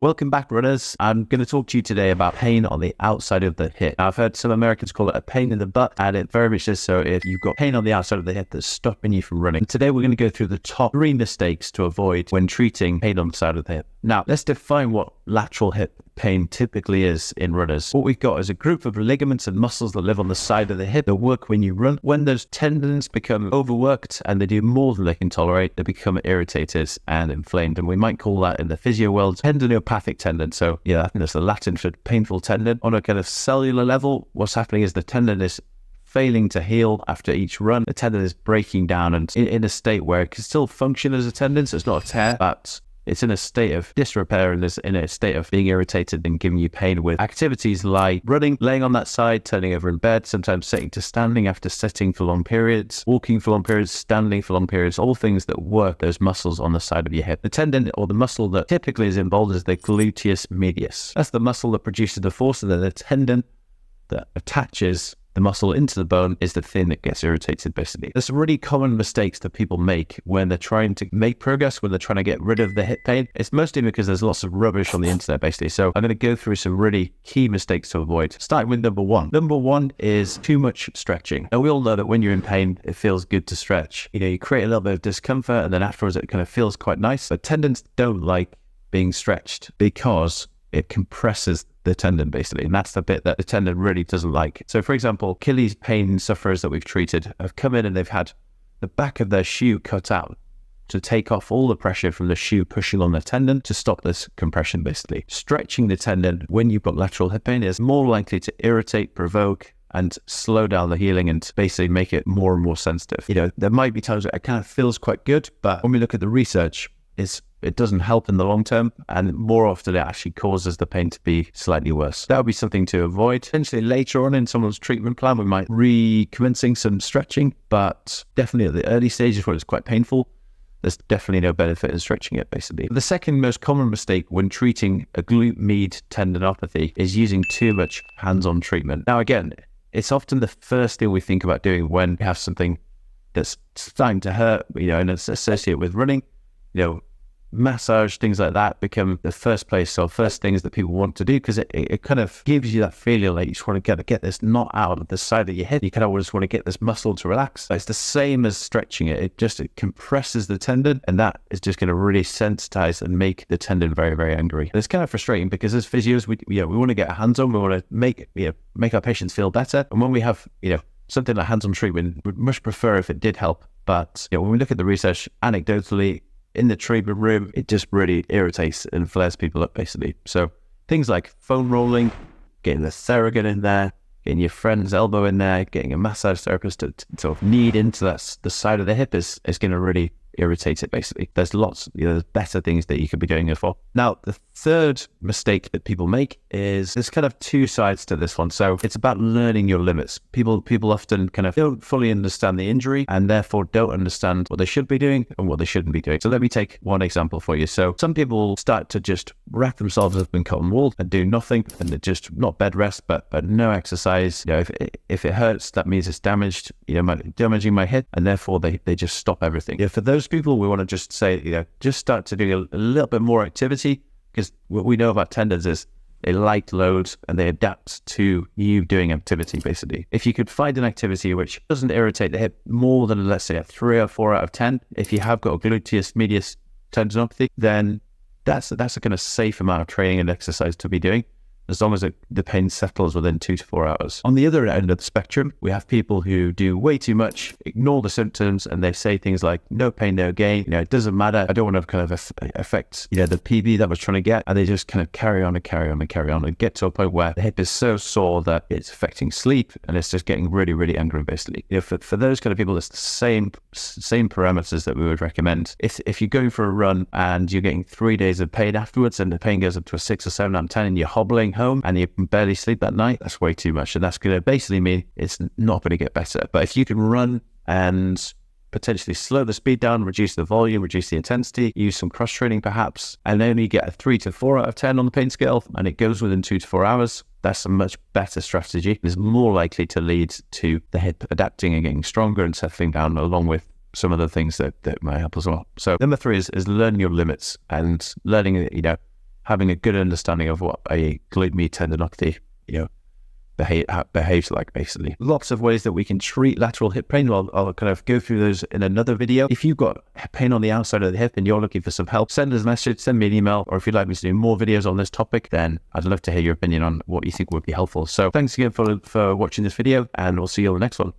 Welcome back, runners. I'm going to talk to you today about pain on the outside of the hip. Now, I've heard some Americans call it a pain in the butt, and it very much is so if you've got pain on the outside of the hip that's stopping you from running. And today, we're going to go through the top 3 mistakes to avoid when treating pain on the side of the hip. Now, let's define what lateral hip pain typically is in runners. What we've got is a group of ligaments and muscles that live on the side of the hip that work when you run. When those tendons become overworked and they do more than they can tolerate, they become irritated and inflamed. And we might call that in the physio world tendinopathic tendon. So yeah, I think that's the Latin for painful tendon. On a kind of cellular level, what's happening is the tendon is failing to heal after each run. The tendon is breaking down and in a state where it can still function as a tendon, so it's not a tear, but it's in a state of disrepair and is in a state of being irritated and giving you pain with activities like running, laying on that side, turning over in bed, sometimes sitting to standing after sitting for long periods, walking for long periods, standing for long periods, all things that work those muscles on the side of your hip. The tendon or the muscle that typically is involved is the gluteus medius. That's the muscle that produces the force, and then the tendon that attaches the muscle into the bone is the thing that gets irritated, basically. There's some really common mistakes that people make when they're trying to make progress, when they're trying to get rid of the hip pain. It's mostly because there's lots of rubbish on the internet, basically. So I'm going to go through some really key mistakes to avoid, starting with number 1. Number 1 is too much stretching. Now, we all know that when you're in pain, it feels good to stretch. You create a little bit of discomfort, and then afterwards it kind of feels quite nice. But tendons don't like being stretched because it compresses the tendon, basically, and that's the bit that the tendon really doesn't like. So, for example, Achilles pain sufferers that we've treated have come in and they've had the back of their shoe cut out to take off all the pressure from the shoe pushing on the tendon to stop this compression, basically. Stretching the tendon when you've got lateral hip pain is more likely to irritate, provoke, and slow down the healing and basically make it more and more sensitive. There might be times where it kind of feels quite good, but when we look at the research, it doesn't help in the long term, and more often it actually causes the pain to be slightly worse. That would be something to avoid. Potentially later on in someone's treatment plan, we might recommencing some stretching, but definitely at the early stages where it's quite painful, there's definitely no benefit in stretching it, basically. The second most common mistake when treating a glute med tendinopathy is using too much hands-on treatment. Now, again, it's often the first thing we think about doing when we have something that's starting to hurt, and it's associated with running. Massage, things like that become the first things that people want to do, because it kind of gives you that feeling like you just want to get this knot out of the side of your hip. You kind of just want to get this muscle to relax. It's the same as stretching it. It compresses the tendon, and that is just going to really sensitize and make the tendon very, very angry. And it's kind of frustrating because as physios, we want to get our hands on. We want to make our patients feel better. And when we have something like hands-on treatment, we'd much prefer if it did help. But when we look at the research, anecdotally, in the treatment room, it just really irritates and flares people up, basically. So things like foam rolling, getting the Theragun in there, getting your friend's elbow in there, getting a massage therapist to sort of knead into the side of the hip is going to really irritate it, basically. There's lots, there's better things that you could be doing as well. Now, the third mistake that people make is there's kind of 2 sides to this one. So it's about learning your limits. People often kind of don't fully understand the injury and therefore don't understand what they should be doing and what they shouldn't be doing. So let me take one example for you. So some people start to just wrap themselves up in cotton wool and do nothing, and they're just not bed rest, but no exercise. If it hurts, that means it's damaged, damaging my hip, and therefore they just stop everything. For those people, we want to just say, just start to do a little bit more activity, because what we know about tendons is they like loads and they adapt to you doing activity, basically. If you could find an activity which doesn't irritate the hip more than, let's say, a 3 or 4 out of 10, if you have got a gluteus medius tendinopathy, then that's a kind of safe amount of training and exercise to be doing, as long as the pain settles within 2 to 4 hours. On the other end of the spectrum, we have people who do way too much, ignore the symptoms, and they say things like, no pain, no gain. It doesn't matter. I don't want to kind of affect, the PB that I was trying to get. And they just kind of carry on and get to a point where the hip is so sore that it's affecting sleep, and it's just getting really, really angry, basically. For those kind of people, it's the same parameters that we would recommend. If you're going for a run and you're getting 3 days of pain afterwards, and the pain goes up to a 6 or 7 out of 10, and you're hobbling home and you can barely sleep that night, that's way too much. And that's going to basically mean it's not going to get better. But if you can run and potentially slow the speed down, reduce the volume, reduce the intensity, use some cross training perhaps, and only get a 3 to 4 out of 10 on the pain scale, and it goes within 2 to 4 hours, that's a much better strategy. It's more likely to lead to the hip adapting and getting stronger and settling down, along with some of the things that might help as well. So number 3 is learn your limits and learning, having a good understanding of what a glute med tendinopathy, behaves like, basically. Lots of ways that we can treat lateral hip pain. I'll kind of go through those in another video. If you've got pain on the outside of the hip and you're looking for some help, send us a message, send me an email, or if you'd like me to do more videos on this topic, then I'd love to hear your opinion on what you think would be helpful. So thanks again for watching this video, and we'll see you on the next one.